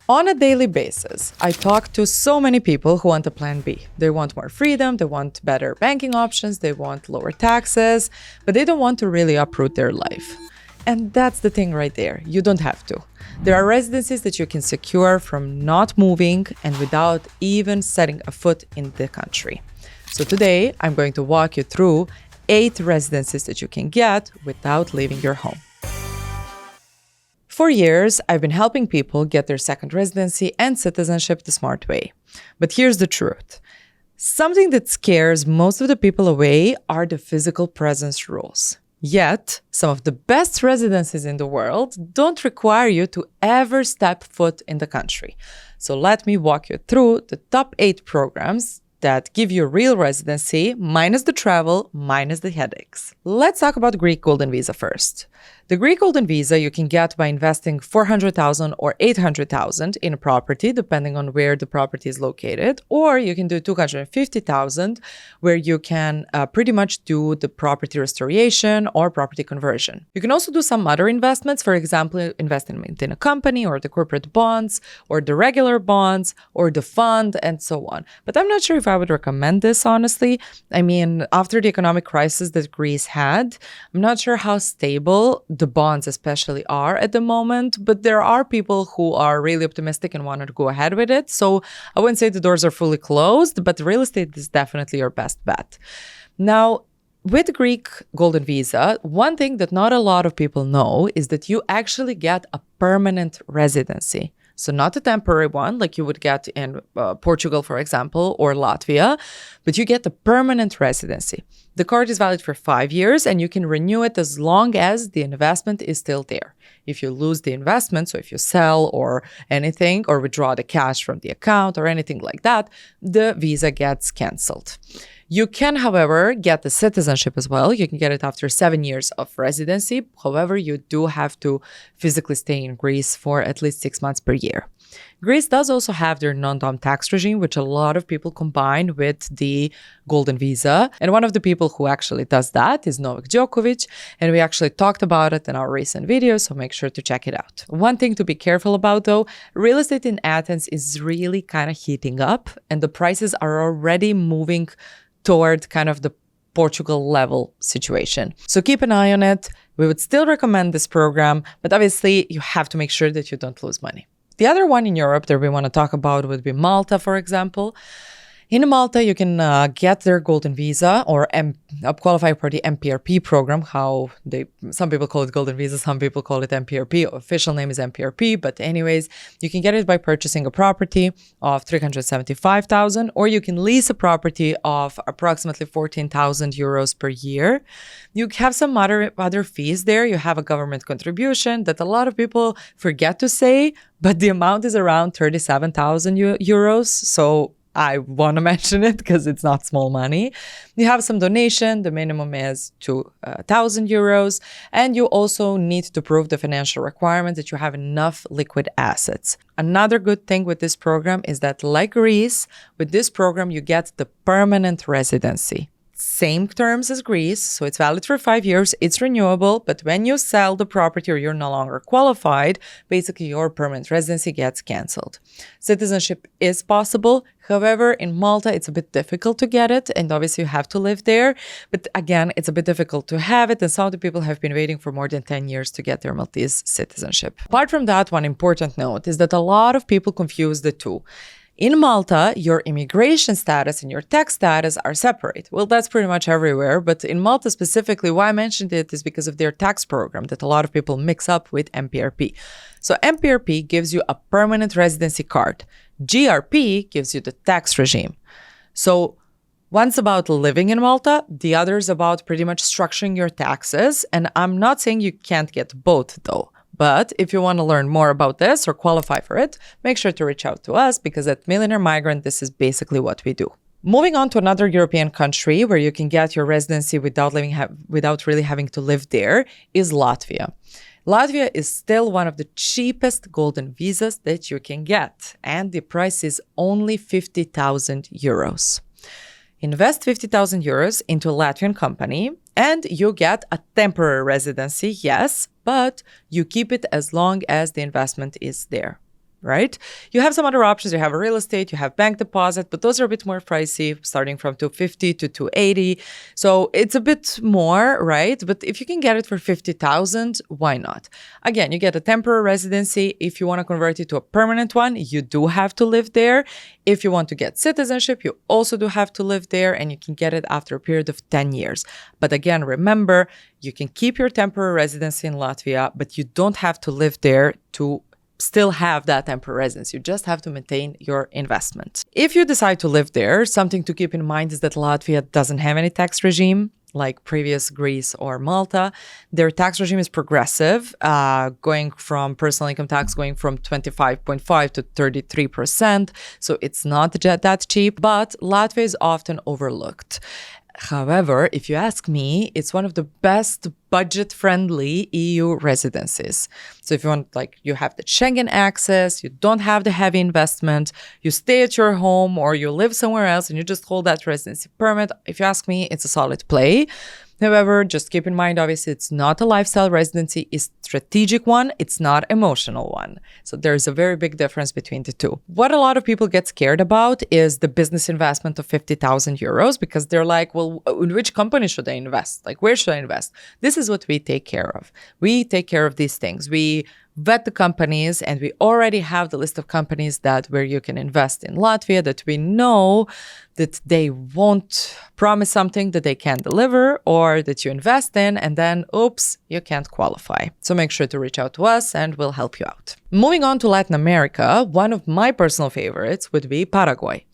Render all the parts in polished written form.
On a daily basis, I talk to so many people who want a plan B. They want more freedom, they want better banking options, they want lower taxes, but they don't want to really uproot their life. And that's the thing right there. You don't have to. There are residencies that you can secure from not moving and without even setting a foot in the country. So today, I'm going to walk you through 8 residencies that you can get without leaving your home. For years, I've been helping people get their second residency and citizenship the smart way. But here's the truth. Something that scares most of the people away are the physical presence rules. Yet, some of the best residencies in the world don't require you to ever step foot in the country. So let me walk you through the top 8 programs that give you real residency, minus the travel, minus the headaches. Let's talk about Greek Golden Visa first. The Greek Golden Visa you can get by investing $400,000 or $800,000 in a property, depending on where the property is located, or you can do $250,000, where you can pretty much do the property restoration or property conversion. You can also do some other investments, for example, investment in a company or the corporate bonds or the regular bonds or the fund and so on. But I'm not sure if I would recommend this, honestly. I mean, after the economic crisis that Greece had, I'm not sure how stable the bonds especially are at the moment, but there are people who are really optimistic and want to go ahead with it. So I wouldn't say the doors are fully closed, but real estate is definitely your best bet. Now, with Greek Golden Visa, one thing that not a lot of people know is that you actually get a permanent residency. So not a temporary one like you would get in Portugal, for example, or Latvia, but you get a permanent residency. The card is valid for 5 years and you can renew it as long as the investment is still there. If you lose the investment, so if you sell or anything, or withdraw the cash from the account or anything like that, the visa gets canceled. You can, however, get the citizenship as well. You can get it after 7 years of residency. However, you do have to physically stay in Greece for at least 6 months per year. Greece does also have their non-dom tax regime, which a lot of people combine with the Golden Visa. And one of the people who actually does that is Novak Djokovic. And we actually talked about it in our recent video, so make sure to check it out. One thing to be careful about, though, real estate in Athens is really kind of heating up, and the prices are already moving toward kind of the Portugal level situation. So keep an eye on it. We would still recommend this program, but obviously you have to make sure that you don't lose money. The other one in Europe that we want to talk about would be Malta, for example. In Malta, you can get their Golden Visa or qualify for the MPRP program, some people call it Golden Visa, some people call it MPRP. Official name is MPRP, but anyways, you can get it by purchasing a property of $375,000, or you can lease a property of approximately 14,000 euros per year. You have some other fees there. You have a government contribution that a lot of people forget to say, but the amount is around 37,000 euros. So I want to mention it because it's not small money. You have some donation. The minimum is 2,000 euros. And you also need to prove the financial requirement that you have enough liquid assets. Another good thing with this program is that, like Greece, with this program, you get the permanent residency. Same terms as Greece, so it's valid for 5 years, it's renewable, but when you sell the property or you're no longer qualified, basically your permanent residency gets canceled. Citizenship is possible. However, in Malta, it's a bit difficult to get it, and obviously you have to live there. But again, it's a bit difficult to have it, and some of the people have been waiting for more than 10 years to get their Maltese citizenship. Apart from that, one important note is that a lot of people confuse the two. In Malta, your immigration status and your tax status are separate. Well, that's pretty much everywhere, but in Malta specifically, why I mentioned it is because of their tax program that a lot of people mix up with MPRP. So MPRP gives you a permanent residency card. GRP gives you the tax regime. So one's about living in Malta, the other is about pretty much structuring your taxes. And I'm not saying you can't get both, though. But if you want to learn more about this or qualify for it, make sure to reach out to us, because at Millionaire Migrant, this is basically what we do. Moving on to another European country where you can get your residency without really having to live there is Latvia. Latvia is still one of the cheapest golden visas that you can get, and the price is only 50,000 euros. Invest 50,000 euros into a Latvian company and you get a temporary residency, yes, but you keep it as long as the investment is there, right? You have some other options. You have a real estate, you have bank deposit, but those are a bit more pricey, starting from 250 to 280. So it's a bit more, right? But if you can get it for 50,000, why not? Again, you get a temporary residency. If you want to convert it to a permanent one, you do have to live there. If you want to get citizenship, you also do have to live there, and you can get it after a period of 10 years. But again, remember, you can keep your temporary residency in Latvia, but you don't have to live there to still have that temporary residence. You just have to maintain your investment. If you decide to live there, something to keep in mind is that Latvia doesn't have any tax regime like previous Greece or Malta. Their tax regime is progressive, going from personal income tax going from 25.5 to 33%. So it's not that cheap, but Latvia is often overlooked. However, if you ask me, it's one of the best budget-friendly EU residencies. So if you want, you have the Schengen access, you don't have the heavy investment, you stay at your home or you live somewhere else and you just hold that residency permit, if you ask me, it's a solid play. However, just keep in mind, obviously, it's not a lifestyle residency, it's a strategic one, it's not emotional one. So there's a very big difference between the two. What a lot of people get scared about is the business investment of 50,000 euros, because they're like, well, in which company should I invest? Where should I invest? This is what we take care of. We take care of these things. We vet the companies, and we already have the list of companies where you can invest in Latvia, that we know that they won't promise something that they can't deliver, or that you invest in and then, oops, you can't qualify. So make sure to reach out to us and we'll help you out. Moving on to Latin America, one of my personal favorites would be Paraguay.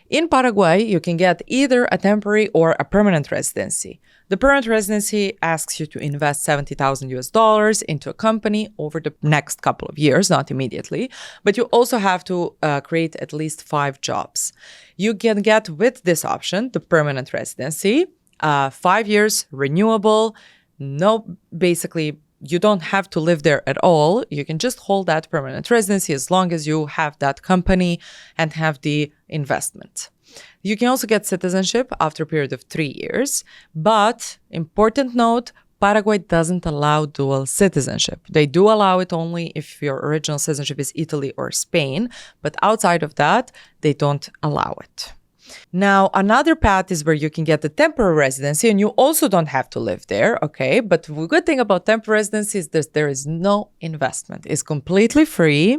In Paraguay, you can get either a temporary or a permanent residency. The permanent residency asks you to invest 70,000 US dollars into a company over the next couple of years, not immediately, but you also have to create at least 5 jobs. You can get with this option, the permanent residency, 5 years, renewable, basically, you don't have to live there at all. You can just hold that permanent residency as long as you have that company and have the investment. You can also get citizenship after a period of 3 years, but important note, Paraguay doesn't allow dual citizenship. They do allow it only if your original citizenship is Italy or Spain, but outside of that, they don't allow it. Now, another path is where you can get the temporary residency, and you also don't have to live there, okay? But the good thing about temporary residency is that there is no investment. It's completely free,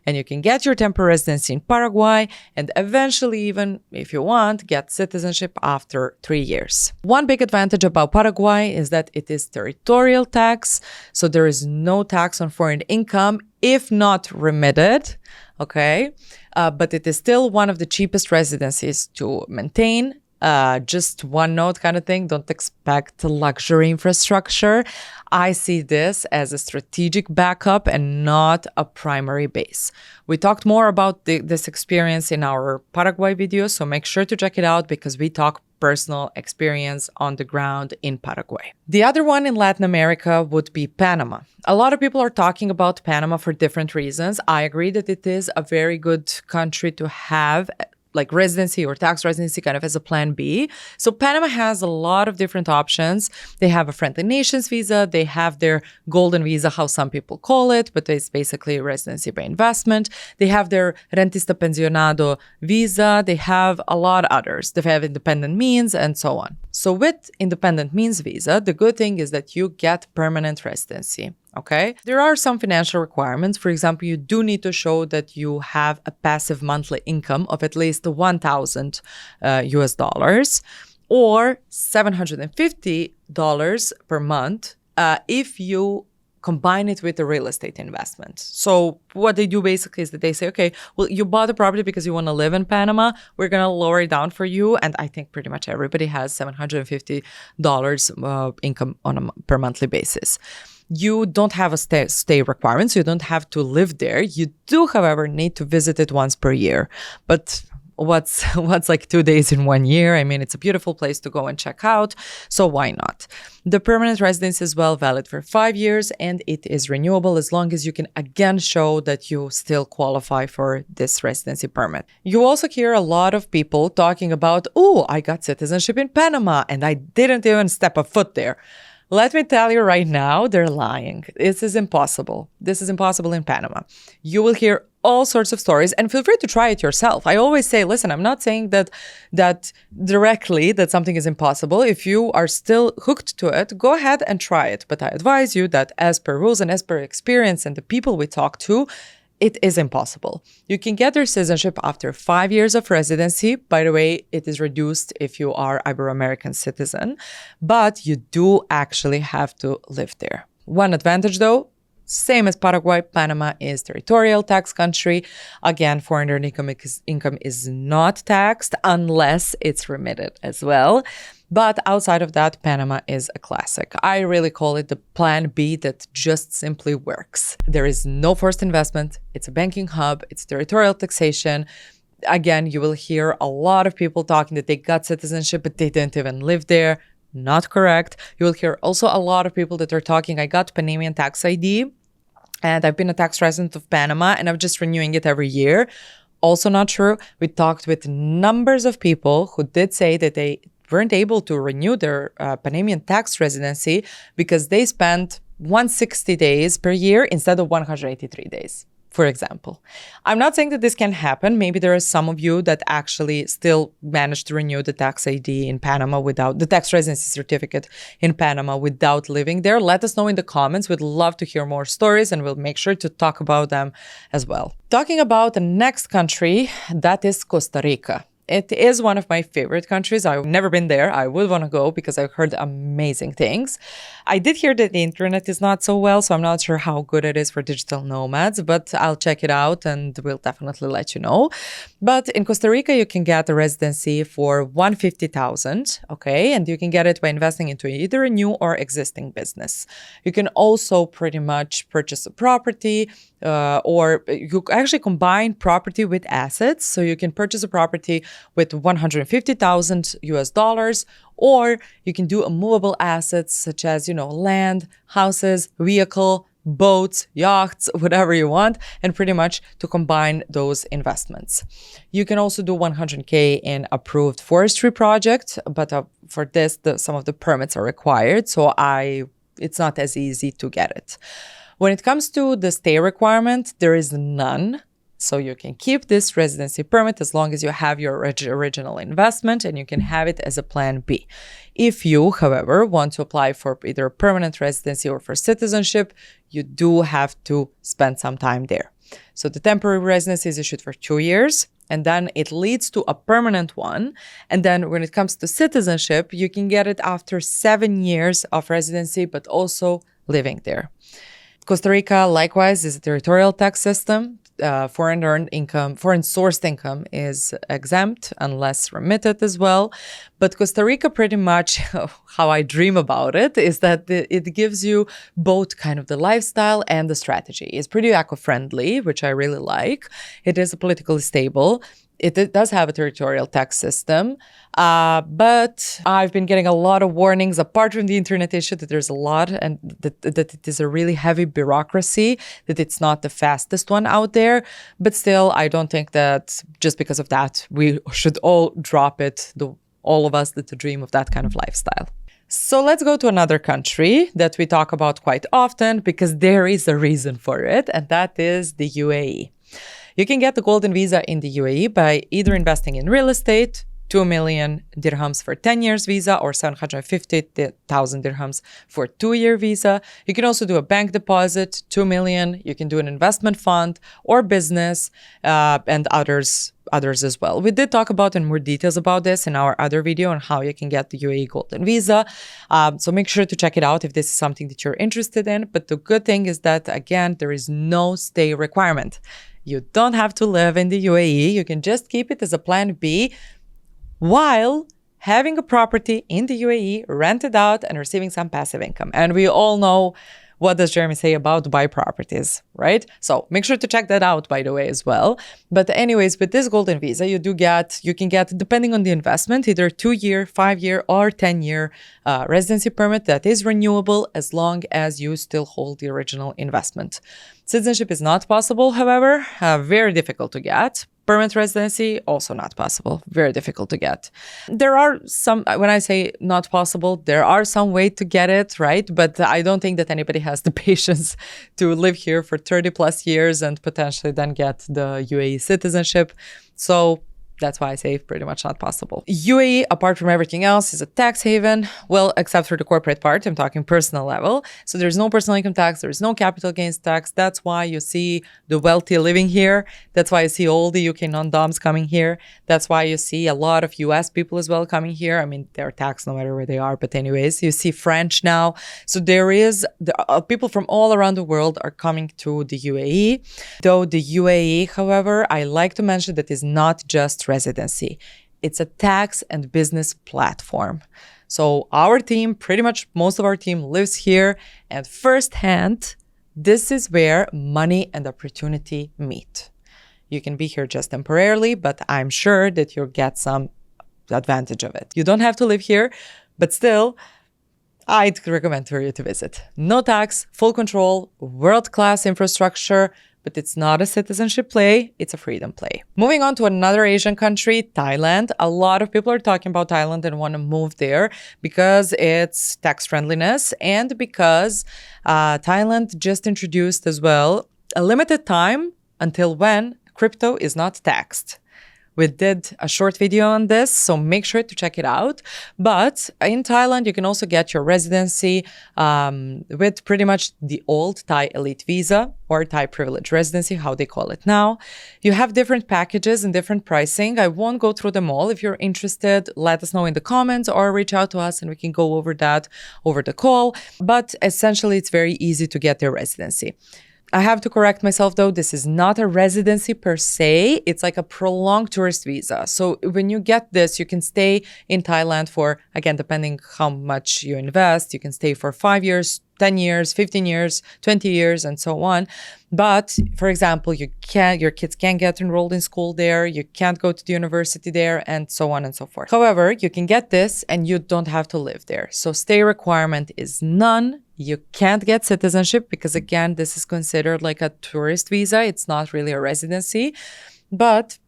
and you can get your temporary residency in Paraguay, and eventually, even if you want, get citizenship after 3 years. One big advantage about Paraguay is that it is territorial tax, so there is no tax on foreign income if not remitted, okay? But it is still one of the cheapest residencies to maintain. Just one note kind of thing. Don't expect luxury infrastructure. I see this as a strategic backup and not a primary base. We talked more about this experience in our Paraguay video, so make sure to check it out because we talk personal experience on the ground in Paraguay. The other one in Latin America would be Panama. A lot of people are talking about Panama for different reasons. I agree that it is a very good country to have residency or tax residency kind of as a plan B. So Panama has a lot of different options. They have a friendly nations visa. They have their golden visa, how some people call it, but it's basically a residency by investment. They have their rentista pensionado visa. They have a lot of others. They have independent means and so on. So with independent means visa, the good thing is that you get permanent residency. Okay, there are some financial requirements. For example, you do need to show that you have a passive monthly income of at least 1,000 US dollars or $750 per month if you combine it with a real estate investment. So what they do basically is that they say, okay, well, you bought a property because you want to live in Panama. We're going to lower it down for you. And I think pretty much everybody has $750 income on a per monthly basis. You don't have a stay requirement, so you don't have to live there. You do, however, need to visit it once per year. But what's 2 days in 1 year? I mean, it's a beautiful place to go and check out, so why not? The permanent residence is valid for 5 years, and it is renewable as long as you can again show that you still qualify for this residency permit. You also hear a lot of people talking about, oh, I got citizenship in Panama, and I didn't even step a foot there. Let me tell you right now, they're lying. This is impossible. This is impossible in Panama. You will hear all sorts of stories, and feel free to try it yourself. I always say, listen, I'm not saying that directly that something is impossible. If you are still hooked to it, go ahead and try it. But I advise you that as per rules and as per experience and the people we talk to, it is impossible. You can get your citizenship after 5 years of residency. By the way, it is reduced if you are Ibero-American citizen, but you do actually have to live there. One advantage though, same as Paraguay, Panama is territorial tax country. Again, foreign earned income is not taxed unless it's remitted as well. But outside of that, Panama is a classic. I really call it the plan B that just simply works. There is no forced investment. It's a banking hub. It's territorial taxation. Again, you will hear a lot of people talking that they got citizenship, but they didn't even live there. Not correct. You will hear also a lot of people that are talking, I got Panamanian tax ID, and I've been a tax resident of Panama, and I'm just renewing it every year. Also not true. We talked with numbers of people who did say that they weren't able to renew their Panamanian tax residency because they spent 160 days per year instead of 183 days, for example. I'm not saying that this can happen. Maybe there are some of you that actually still managed to renew the tax ID in Panama without the tax residency certificate in Panama without living there. Let us know in the comments. We'd love to hear more stories, and we'll make sure to talk about them as well. Talking about the next country, that is Costa Rica. It is one of my favorite countries. I've never been there. I would want to go because I've heard amazing things. I did hear that the internet is not so well, so I'm not sure how good it is for digital nomads, but I'll check it out and we'll definitely let you know. But in Costa Rica, you can get a residency for $150,000, okay? And you can get it by investing into either a new or existing business. You can also pretty much purchase a property, or you actually combine property with assets. So you can purchase a property with 150,000 US dollars, or you can do movable assets such as, land, houses, vehicle, boats, yachts, whatever you want, and pretty much to combine those investments. You can also do 100K in approved forestry project, but for this, some of the permits are required. So it's not as easy to get it. When it comes to the stay requirement, there is none. So you can keep this residency permit as long as you have your original investment, and you can have it as a plan B. If you, however, want to apply for either permanent residency or for citizenship, you do have to spend some time there. So the temporary residency is issued for 2 years, and then it leads to a permanent one. And then when it comes to citizenship, you can get it after 7 years of residency, but also living there. Costa Rica, likewise, is a territorial tax system. Foreign sourced income is exempt unless remitted as well. But Costa Rica, pretty much how I dream about it is that it gives you both kind of the lifestyle and the strategy. It's pretty eco-friendly, which I really like. It is politically stable. It does have a territorial tax system, but I've been getting a lot of warnings, apart from the internet issue, that there's a lot and that it is a really heavy bureaucracy, that it's not the fastest one out there. But still, I don't think that just because of that, we should all drop it, all of us that dream of that kind of lifestyle. So let's go to another country that we talk about quite often because there is a reason for it, and that is the UAE. You can get the Golden Visa in the UAE by either investing in real estate, 2 million dirhams for 10 years visa, or 750,000 dirhams for 2-year visa. You can also do a bank deposit, 2 million. You can do an investment fund or business, and others as well. We did talk about in more details about this in our other video on how you can get the UAE Golden Visa. So make sure to check it out if this is something that you're interested in. But the good thing is that, again, there is no stay requirement. You don't have to live in the UAE. You can just keep it as a plan B while having a property in the UAE, rented out, and receiving some passive income. And we all know, what does Jeremy say about Dubai properties, right? So make sure to check that out, by the way, as well. But anyways, with this Golden Visa, you can get, depending on the investment, either 2-year, 5-year, or 10-year residency permit that is renewable as long as you still hold the original investment. Citizenship is not possible, however, very difficult to get. Permanent residency, also not possible. Very difficult to get. There are some, when I say not possible, there are some way to get it, right? But I don't think that anybody has the patience to live here for 30 plus years and potentially then get the UAE citizenship. So that's why I say pretty much not possible. UAE, apart from everything else, is a tax haven. Well, except for the corporate part, I'm talking personal level. So there's no personal income tax, there's no capital gains tax. That's why you see the wealthy living here. That's why you see all the UK non-doms coming here. That's why you see a lot of US people as well coming here. I mean, they're taxed no matter where they are. But anyways, you see French now. So people from all around the world are coming to the UAE. Though the UAE, however, I like to mention that is not just residency. It's a tax and business platform. So our team, pretty much most of our team lives here, and firsthand, this is where money and opportunity meet. You can be here just temporarily, but I'm sure that you'll get some advantage of it. You don't have to live here, but still, I'd recommend for you to visit. No tax, full control, world-class infrastructure, but it's not a citizenship play, it's a freedom play. Moving on to another Asian country, Thailand. A lot of people are talking about Thailand and want to move there because it's tax friendliness and because Thailand just introduced as well a limited time until when crypto is not taxed. We did a short video on this, so make sure to check it out. But in Thailand, you can also get your residency with pretty much the old Thai elite visa or Thai privilege residency, how they call it now. You have different packages and different pricing. I won't go through them all. If you're interested, let us know in the comments or reach out to us and we can go over that over the call. But essentially, it's very easy to get their residency. I have to correct myself though, this is not a residency per se, it's like a prolonged tourist visa. So when you get this, you can stay in Thailand for, again, depending how much you invest, you can stay for 5 years, 10 years, 15 years, 20 years, and so on. But for example, your kids can't get enrolled in school there, you can't go to the university there, and so on and so forth. However, you can get this and you don't have to live there. So stay requirement is none. You can't get citizenship because, again, this is considered like a tourist visa. It's not really a residency, but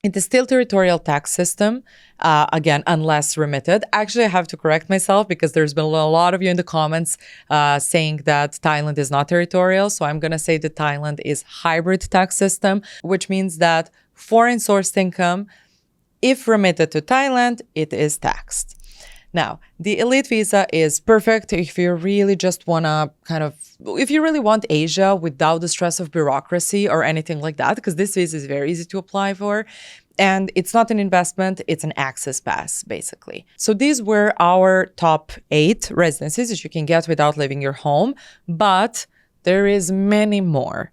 it is still territorial tax system, again, unless remitted. Actually, I have to correct myself because there's been a lot of you in the comments saying that Thailand is not territorial. So I'm going to say that Thailand is hybrid tax system, which means that foreign sourced income, if remitted to Thailand, it is taxed. Now, the elite visa is perfect if you really just want to if you really want Asia without the stress of bureaucracy or anything like that, because this visa is very easy to apply for. And it's not an investment, it's an access pass, basically. So these were our top 8 residencies that you can get without leaving your home, but there is many more.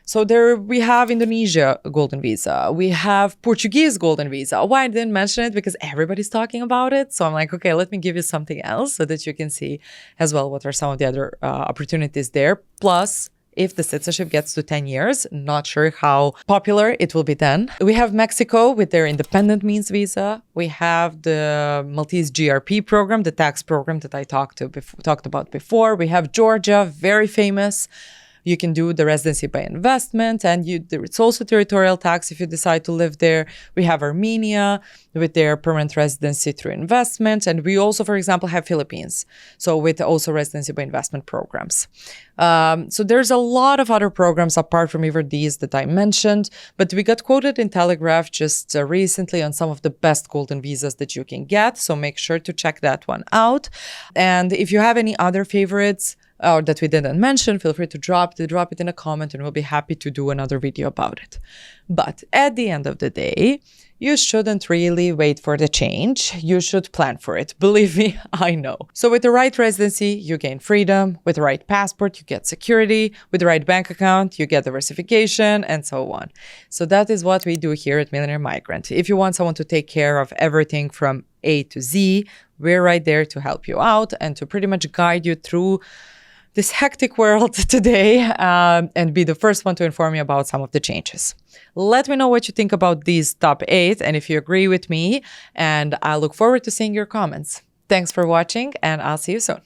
So we have Indonesia Golden Visa. We have Portuguese Golden Visa. Why I didn't mention it? Because everybody's talking about it. So I'm like, okay, let me give you something else so that you can see as well what are some of the other opportunities there. Plus, if the citizenship gets to 10 years, not sure how popular it will be then. We have Mexico with their independent means visa. We have the Maltese GRP program, the tax program that I talked about before. We have Georgia, very famous. You can do the residency by investment, and it's also territorial tax if you decide to live there. We have Armenia with their permanent residency through investment. And we also, for example, have Philippines. So with also residency by investment programs. So there's a lot of other programs apart from even these that I mentioned, but we got quoted in Telegraph just recently on some of the best golden visas that you can get. So make sure to check that one out. And if you have any other favorites, or that we didn't mention, feel free to drop it in a comment and we'll be happy to do another video about it. But at the end of the day, you shouldn't really wait for the change. You should plan for it. Believe me, I know. So with the right residency, you gain freedom. With the right passport, you get security. With the right bank account, you get diversification, and so on. So that is what we do here at Millionaire Migrant. If you want someone to take care of everything from A to Z, we're right there to help you out and to pretty much guide you through this hectic world today and be the first one to inform you about some of the changes. Let me know what you think about these top 8 and if you agree with me, and I look forward to seeing your comments. Thanks for watching and I'll see you soon.